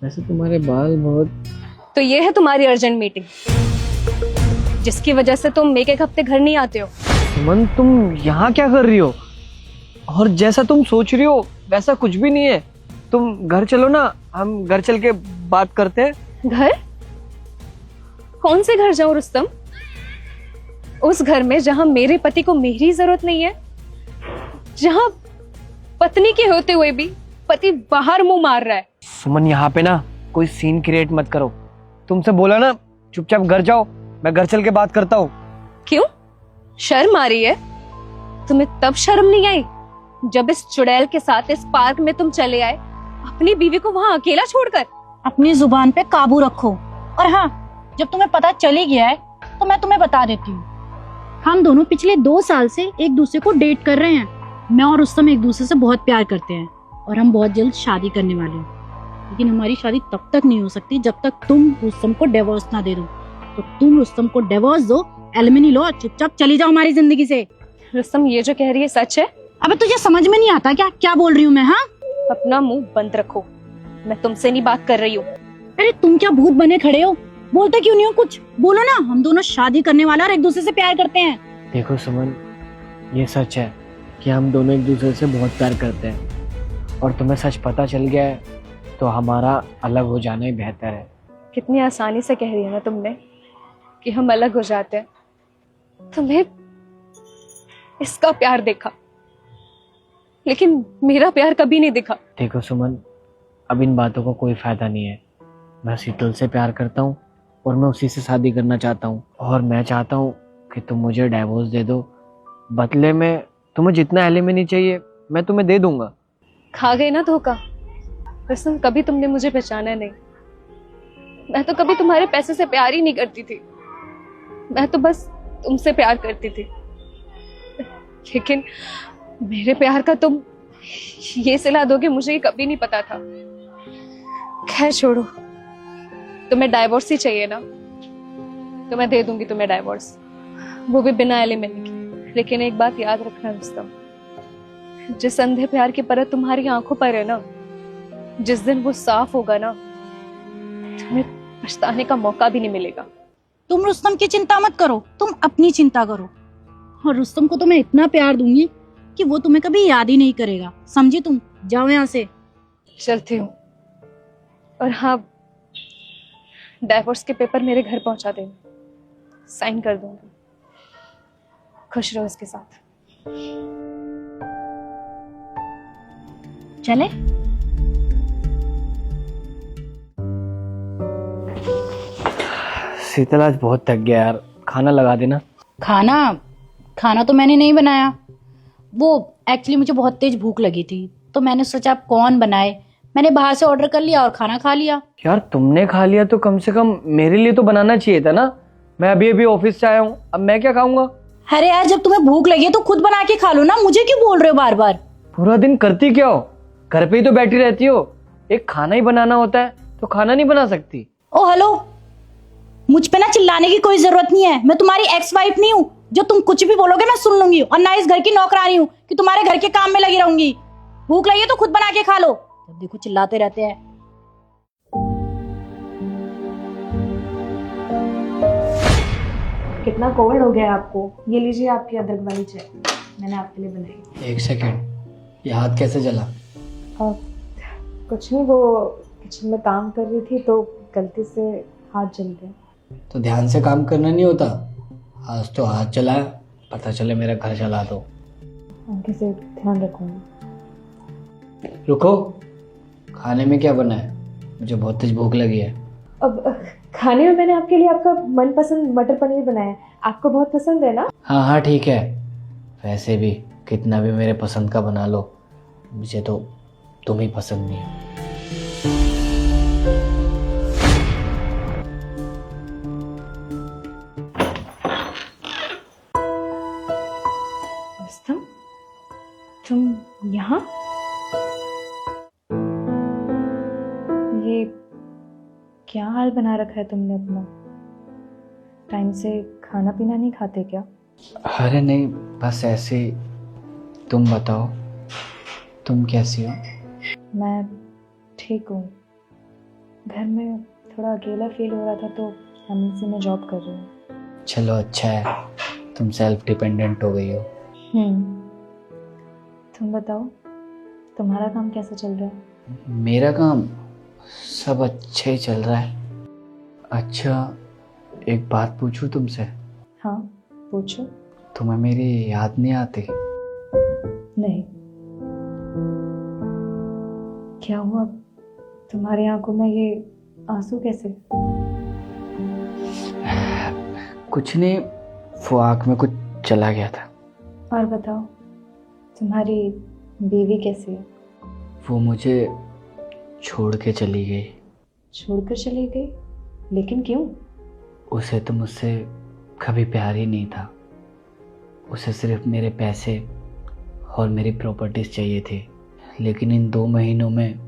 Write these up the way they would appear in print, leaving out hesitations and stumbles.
वैसे तुम्हारे बाल बहुत। तो ये है तुम्हारी अर्जेंट मीटिंग जिसकी वजह से तुम एक हफ्ते घर नहीं आते हो। सुमन, तुम यहाँ क्या कर रही हो? और जैसा तुम सोच रही हो वैसा कुछ भी नहीं है। तुम घर चलो ना, हम घर चल के बात करते हैं। घर? कौन से घर जाऊं रुस्तम? उस घर में जहां मेरे पति को मेरी जरूरत नहीं है, जहां पत्नी के होते हुए भी पति बाहर मुंह मार रहा है। सुमन, यहाँ पे ना कोई सीन क्रिएट मत करो। तुमसे बोला ना, चुपचाप घर जाओ, मैं घर चल के बात करता हूँ। क्यों? शर्म आ रही है? तुम्हें तब शर्म नहीं आई जब इस चुड़ैल के साथ इस पार्क में तुम चले आए, अपनी बीवी को वहां अकेला छोड़कर। अपनी जुबान पे काबू रखो। और हाँ, जब तुम्हें पता चली गया है तो मैं तुम्हें बता देती हूँ, हम दोनों पिछले 2 साल से एक दूसरे को डेट कर रहे हैं। मैं और रुस्तम एक दूसरे से बहुत प्यार करते हैं और हम बहुत जल्द शादी करने वाले हैं। लेकिन हमारी शादी तब तक नहीं हो सकती जब तक तुम रुस्तम को डिवोर्स ना दे दो। तो तुम रुस्तम को डिवोर्स दो, एलिमनी लो, चुपचाप चली जाओ हमारी जिंदगी से। रुस्तम, ये जो कह रही है सच है? अबे तुझे समझ में नहीं आता क्या क्या बोल रही हूँ मैं? हाँ, अपना मुंह बंद रखो, मैं तुमसे नहीं बात कर रही हूँ। अरे तुम क्या भूत बने खड़े हो? बोलते क्यों नहीं हो कुछ? बोलो ना, हम दोनों शादी करने वाले और एक दूसरे से प्यार करते हैं। देखो सुमन, ये सच है कि हम दोनों एक दूसरे से बहुत प्यार करते हैं, और तुम्हें सच पता चल गया है तो हमारा अलग हो जाना ही बेहतर है। कितनी आसानी से कह रही है ना तुमने कि हम अलग हो जाते हैं। तुम्हें इसका प्यार देखा, लेकिन मेरा प्यार कभी नहीं दिखा। देखो सुमन, अब इन बातों का कोई फायदा नहीं है। मैं शीतल से प्यार करता हूँ और मैं उसी से शादी करना चाहता हूँ, और मैं चाहता हूँ कि तुम मुझे डाइवोर्स दे दो। बदले में तुम्हें जितना एलिमनी चाहिए मैं तुम्हें दे दूंगा। खा गई ना धोखा। रुस्तम, कभी तुमने मुझे पहचाना नहीं। मैं तो कभी तुम्हारे पैसे से प्यार ही नहीं करती थी, मैं तो बस तुमसे प्यार करती थी। लेकिन मेरे प्यार का तुम ये सिला दोगे, मुझे ये कभी नहीं पता था। खैर छोड़ो, तुम्हें डाइवोर्स ही चाहिए ना, तो मैं दे दूंगी तुम्हें डाइवोर्स, वो भी बिना एलिमनी के। लेकिन एक बात याद रखना रुस्तम, जिस अंधे प्यार की परत तुम्हारी आंखों पर है ना, जिस दिन वो साफ होगा ना, तुम्हें पछताने का मौका भी नहीं मिलेगा। तुम रुस्तम की चिंता मत करो, तुम अपनी चिंता करो। और रुस्तम को तो मैं इतना प्यार दूंगी कि वो तुम्हें कभी याद ही नहीं करेगा, समझी तुम? जाओ यहाँ से। चलती हूँ। और हाँ, डाइवोर्स के पेपर मेरे घर पहुंचा देना, साइन कर दूंगी। खुश रहो इसके साथ। चले? शीतल, आज बहुत थक गया यार, खाना लगा देना। खाना तो मैंने नहीं बनाया। वो एक्चुअली मुझे बहुत तेज भूख लगी थी, तो मैंने सोचा अब कौन बनाए, मैंने बाहर से ऑर्डर कर लिया और खाना खा लिया। यार तुमने खा लिया तो कम से कम मेरे लिए तो बनाना चाहिए था ना। मैं अभी अभी ऑफिस से आया हूँ, अब मैं क्या खाऊंगा? अरे यार, जब तुम्हें भूख लगी है तो खुद बना के खा लो ना, मुझे क्यों बोल रहे हो बार बार? पूरा दिन करती क्या हो? घर पे ही तो बैठी रहती हो। एक खाना ही बनाना होता है तो खाना नहीं बना सकती? ओ हेलो, मुझ पे ना चिल्लाने की कोई जरूरत नहीं है। मैं तुम्हारी एक्स वाइफ नहीं हूँ जो तुम कुछ भी बोलोगे मैं सुन लूंगी, और ना इस घर की नौकरानी हूँ कि तुम्हारे घर के काम में लगी रहूंगी। भूख लगी है तो खुद बना के खा लो, जब देखो चिल्लाते रहते हैं। कितना कोल्ड हो गया है आपको? ये लीजिए आपकी अदरक वाली चाय, मैंने आपके लिए बनाई। एक सेकेंड, ये हाथ कैसे जला? कुछ नहीं, वो किचन में काम कर रही थी तो गलती से हाथ जल गया। तो ध्यान से काम करना नहीं होता? आज तो हाथ चलाया, पता चले मेरा घर जला दो। आगे से ध्यान रखूंगी। रुको, खाने में क्या बना है? मुझे बहुत तेज भूख लगी है। अब खाने में मैंने आपके लिए आपका मनपसंद मटर पनीर बनाया है, आपको बहुत पसंद है ना? हाँ हाँ ठीक है, वैसे भी कितना भी मेरे पसंद का बना लो, मुझे तो तुम ही पसंद नहीं है। रुस्तम, तुम यहाँ? ये क्या हाल बना रखा है तुमने अपना? टाइम से खाना पीना नहीं खाते क्या? अरे नहीं, बस ऐसे ही। तुम बताओ, तुम कैसी हो? मैं ठीक हूँ। घर में थोड़ा अकेला फील हो रहा था तो एमएनसी में जॉब कर रही हूँ। चलो अच्छा है, तुम सेल्फ डिपेंडेंट हो गई हो। तुम बताओ, तुम्हारा काम कैसा चल रहा है? मेरा काम सब अच्छे ही चल रहा है। अच्छा, एक बात पूछूं तुमसे? हाँ पूछो। तुम्हें मेरी याद नहीं आती? नहीं। क्या हुआ, तुम्हारी आंखों में ये आंसू कैसे? कुछ नहीं, वो आँख में कुछ चला गया था। और बताओ, तुम्हारी बीवी कैसी है? वो मुझे छोड़ के चली गई। छोड़कर चली गई? लेकिन क्यों? उसे तो मुझसे कभी प्यार ही नहीं था। उसे सिर्फ मेरे पैसे और मेरी प्रॉपर्टीज चाहिए थी। लेकिन इन 2 महीनों में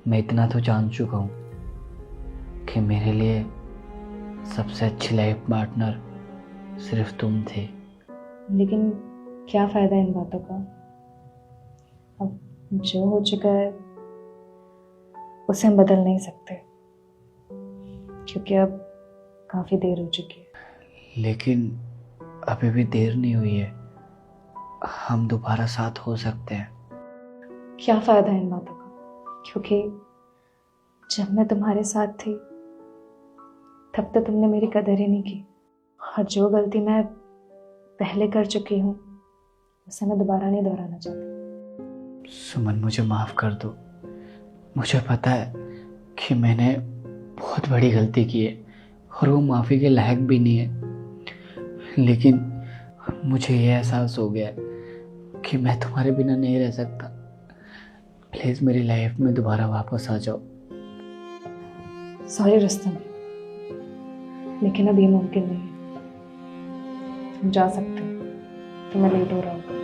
मैं इतना तो जान चुका हूँ कि मेरे लिए सबसे अच्छी लाइफ पार्टनर सिर्फ तुम थे। लेकिन क्या फ़ायदा इन बातों का? अब जो हो चुका है उसे हम बदल नहीं सकते, क्योंकि अब काफ़ी देर हो चुकी है। लेकिन अभी भी देर नहीं हुई है, हम दोबारा साथ हो सकते हैं। क्या फ़ायदा इन बातों का, क्योंकि जब मैं तुम्हारे साथ थी तब तो तुमने मेरी कदर ही नहीं की, और जो गलती मैं पहले कर चुकी हूँ उसे मैं दोबारा नहीं दोहराना चाहती। सुमन, मुझे माफ़ कर दो। मुझे पता है कि मैंने बहुत बड़ी गलती की है और वो माफ़ी के लायक भी नहीं है, लेकिन मुझे ये एहसास हो गया है कि मैं तुम्हारे बिना नहीं रह सकता। प्लीज़ मेरी लाइफ में दोबारा वापस आ जाओ। सॉरी रुस्तम, लेकिन अब ये मुमकिन नहीं है। तुम जा सकते हो, तुम्हें लेट हो रहा होगा।